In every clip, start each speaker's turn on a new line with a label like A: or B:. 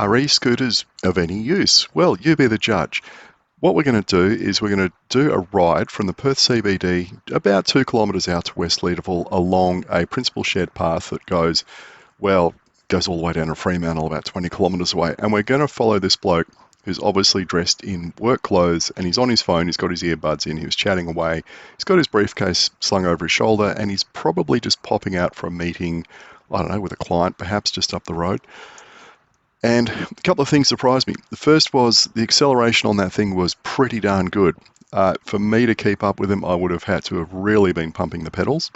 A: Are e-scooters of any use? Well, you be the judge. What we're going to do is we're going to do a ride from the Perth CBD about 2 kilometres out to West Leederville along a principal shared path that goes all the way down to Fremantle, about 20 kilometres away. And we're going to follow this bloke who's obviously dressed in work clothes, and he's on his phone, he's got his earbuds in, he was chatting away, he's got his briefcase slung over his shoulder, and he's probably just popping out for a meeting, I don't know, with a client, perhaps just up the road. And a couple of things surprised me. The first was the acceleration on that thing was pretty darn good. For me to keep up with him, I would have had to have really been pumping the pedals,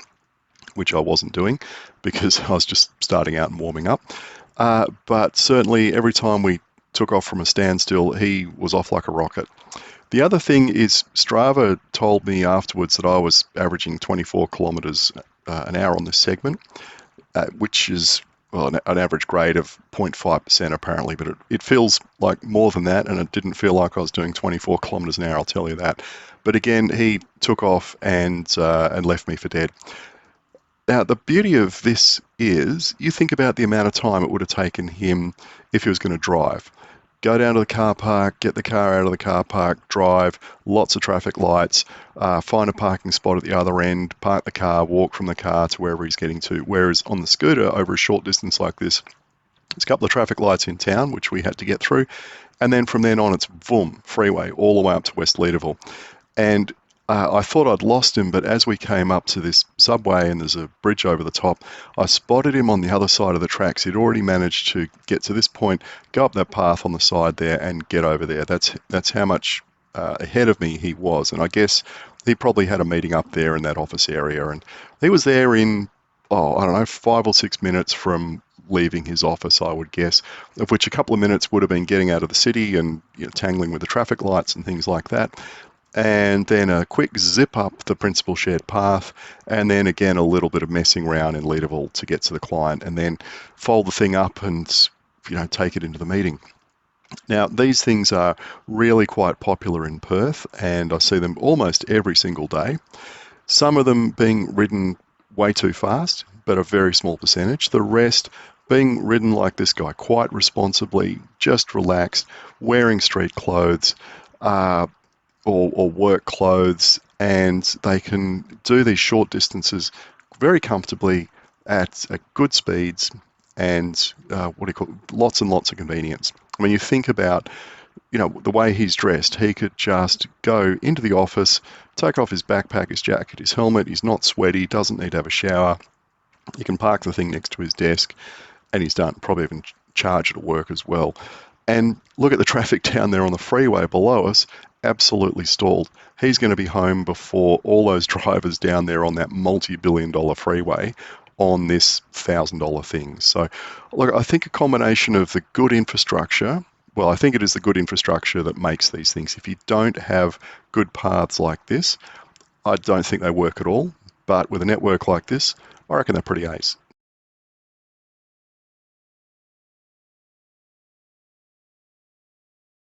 A: which I wasn't doing because I was just starting out and warming up. But certainly every time we took off from a standstill, he was off like a rocket. The other thing is Strava told me afterwards that I was averaging 24 kilometres an hour on this segment, which is an average grade of 0.5% apparently, but it feels like more than that, and it didn't feel like I was doing 24 kilometres an hour, I'll tell you that. But again, he took off and left me for dead. Now, the beauty of this is, you think about the amount of time it would have taken him if he was going to drive. Go down to the car park, get the car out of the car park, drive, lots of traffic lights, find a parking spot at the other end, park the car, walk from the car to wherever he's getting to. Whereas on the scooter, over a short distance like this, there's a couple of traffic lights in town, which we had to get through. And then from then on, it's boom, freeway, all the way up to West Leederville. And I thought I'd lost him, but as we came up to this subway and there's a bridge over the top, I spotted him on the other side of the tracks. He'd already managed to get to this point, go up that path on the side there and get over there. That's how much ahead of me he was. And I guess he probably had a meeting up there in that office area. And he was there in, I don't know, 5 or 6 minutes from leaving his office, I would guess, of which a couple of minutes would have been getting out of the city and tangling with the traffic lights and things like that. And then a quick zip up the principal shared path, and then again a little bit of messing around in Leederville to get to the client, and then fold the thing up and take it into the meeting. Now, these things are really quite popular in Perth, and I see them almost every single day. Some of them being ridden way too fast, but a very small percentage. The rest being ridden like this guy, quite responsibly, just relaxed, wearing street clothes, or work clothes, and they can do these short distances very comfortably at good speeds and lots and lots of convenience. When you think about the way he's dressed, he could just go into the office, take off his backpack, his jacket, his helmet. He's not sweaty, doesn't need to have a shower. He can park the thing next to his desk and he's done. Probably even charge it at work as well. And look at the traffic down there on the freeway below us, absolutely stalled. He's going to be home before all those drivers down there on that multi-billion-dollar freeway on this $1,000 thing. So, look, I think a combination of the good infrastructure, well, I think it is the good infrastructure that makes these things. If you don't have good paths like this, I don't think they work at all. But with a network like this, I reckon they're pretty ace.